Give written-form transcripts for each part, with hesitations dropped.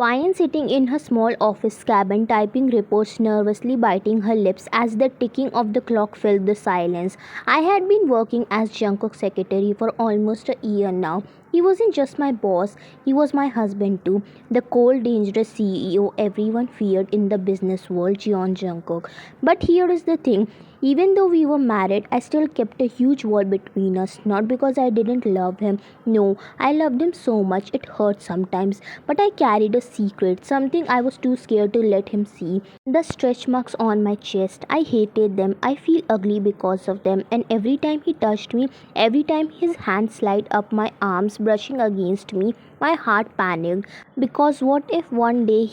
Ryan sitting in her small office cabin typing reports, nervously biting her lips as the ticking of the clock filled the silence. I had been working as Jungkook's secretary for almost a year now. He wasn't just my boss, he was my husband too. The cold, dangerous CEO everyone feared in the business world, Jungkook. But here is the thing. Even though we were married, I still kept a huge wall between us. Not because I didn't love him. No, I loved him so much it hurt sometimes. But I carried a secret, something I was too scared to let him see. The stretch marks on my chest. I hated them. I feel ugly because of them. And every time he touched me, every time his hand slid up my arms, brushing against me, my heart panicked. Because what if one day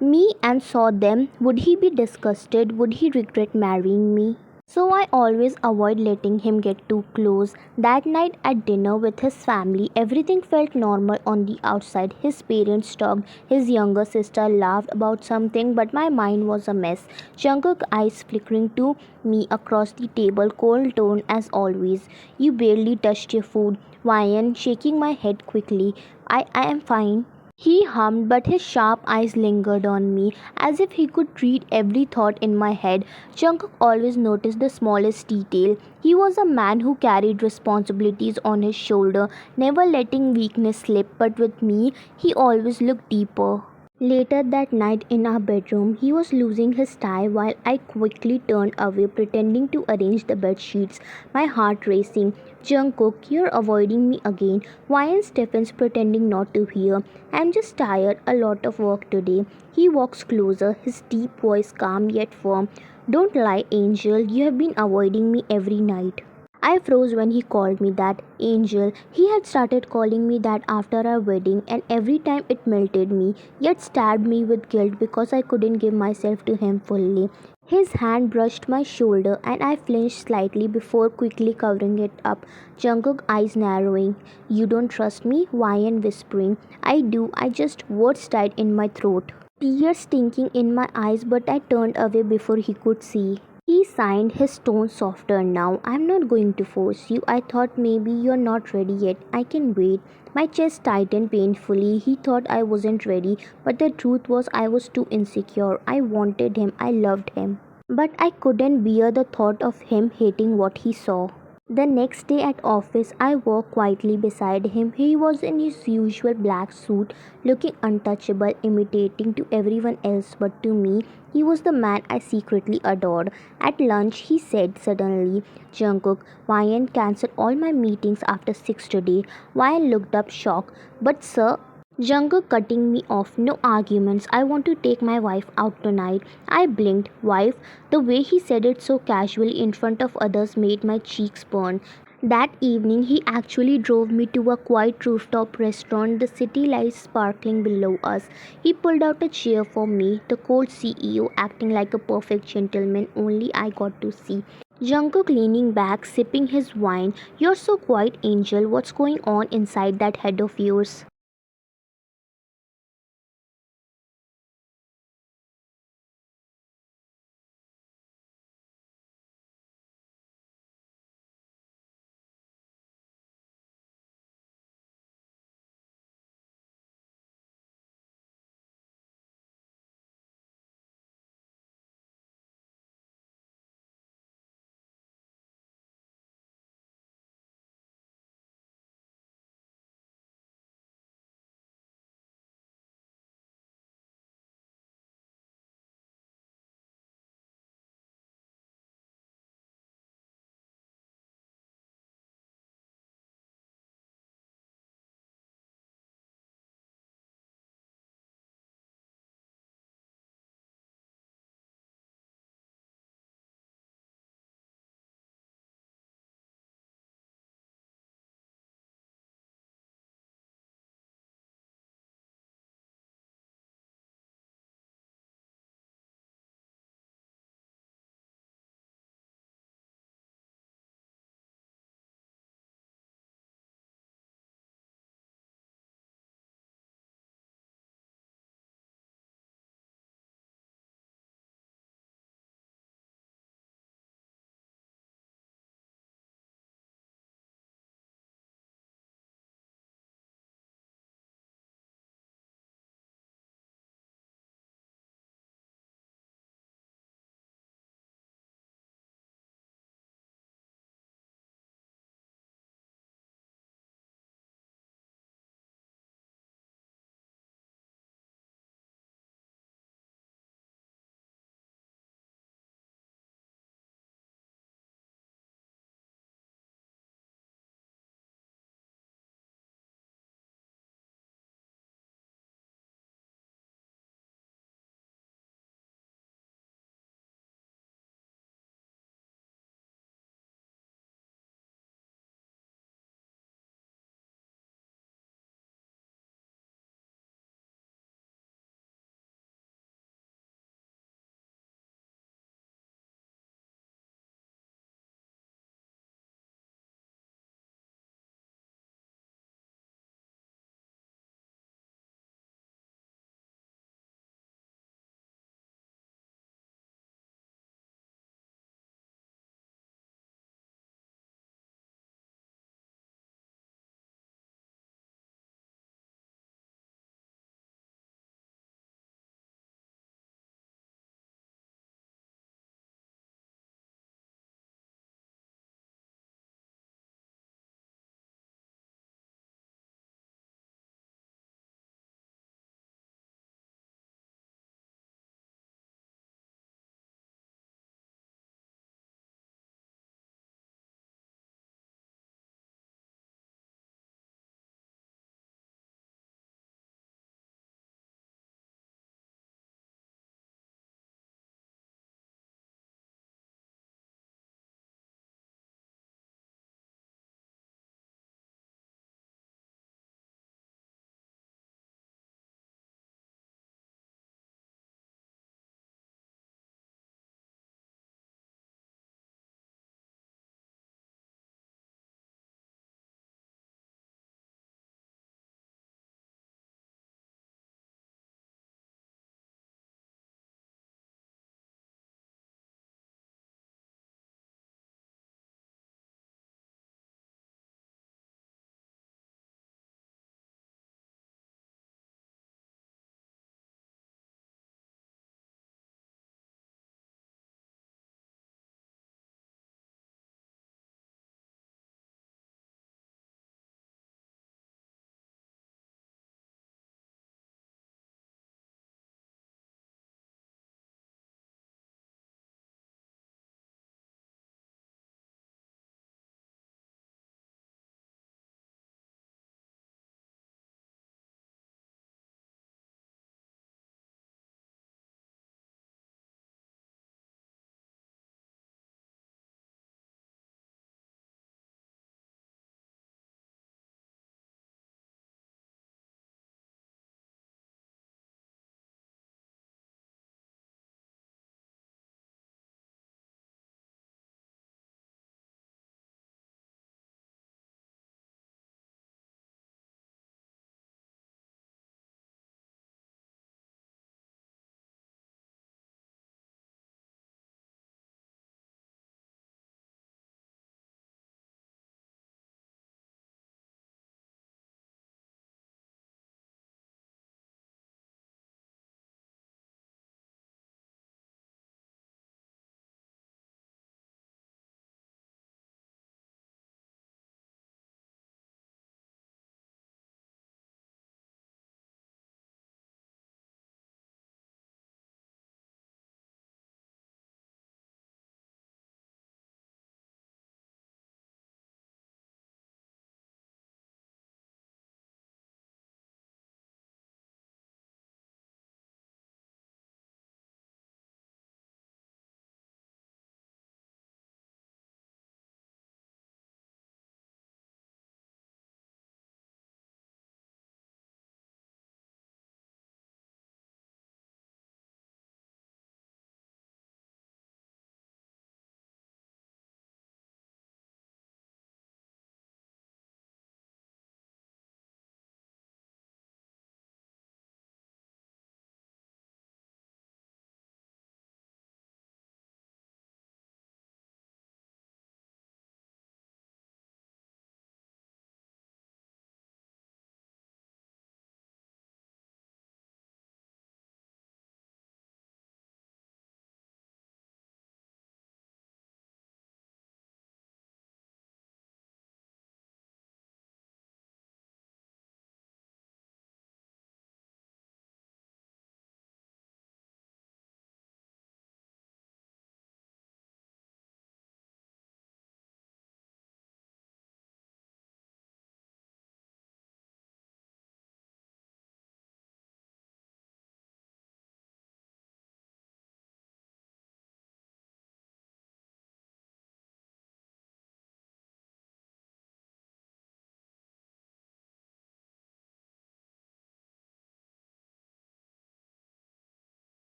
me and saw them? Would he be disgusted? Would he regret marrying me? So I always avoid letting him get too close. That night at dinner with his family, everything felt normal on the outside. His parents talked, his younger sister laughed about something, but my mind was a mess. Jungkook eyes flickering to me across the table, cold tone as always. You barely touched your food. Ryan shaking my head quickly. I am fine. He hummed, but his sharp eyes lingered on me, as if he could read every thought in my head. Jungkook always noticed the smallest detail. He was a man who carried responsibilities on his shoulder, never letting weakness slip, but with me, he always looked deeper. Later that night in our bedroom, he was losing his tie while I quickly turned away, pretending to arrange the bed sheets, my heart racing. Jungkook, you're avoiding me again. Ryan Stephens pretending not to hear. I'm just tired, a lot of work today. He walks closer, his deep voice calm yet firm. Don't lie, Angel, you have been avoiding me every night. I froze when he called me that angel. He had started calling me that after our wedding, and every time it melted me, yet stabbed me with guilt because I couldn't give myself to him fully. His hand brushed my shoulder and I flinched slightly before quickly covering it up. Jungkook eyes narrowing. You don't trust me? Ryan whispering. I do, I just words tied in my throat. Tears stinking in my eyes, but I turned away before he could see. He signed, his tone softer now. I'm not going to force you. I thought maybe you're not ready yet. I can wait. My chest tightened painfully. He thought I wasn't ready, but the truth was I was too insecure. I wanted him. I loved him. But I couldn't bear the thought of him hating what he saw. The next day at office, I walked quietly beside him. He was in his usual black suit, looking untouchable, imitating to everyone else, but to me, he was the man I secretly adored. At lunch, he said suddenly, Jungkook, Ryan cancelled all my meetings after 6 today. Ryan looked up shocked. But sir, Jungkook cutting me off, no arguments. I want to take my wife out tonight. I blinked. Wife? The way he said it so casually in front of others made my cheeks burn. That evening, he actually drove me to a quiet rooftop restaurant, the city lights sparkling below us. He pulled out a chair for me, the cold CEO acting like a perfect gentleman only I got to see. Jungkook leaning back, sipping his wine. You're so quiet, Angel. What's going on inside that head of yours?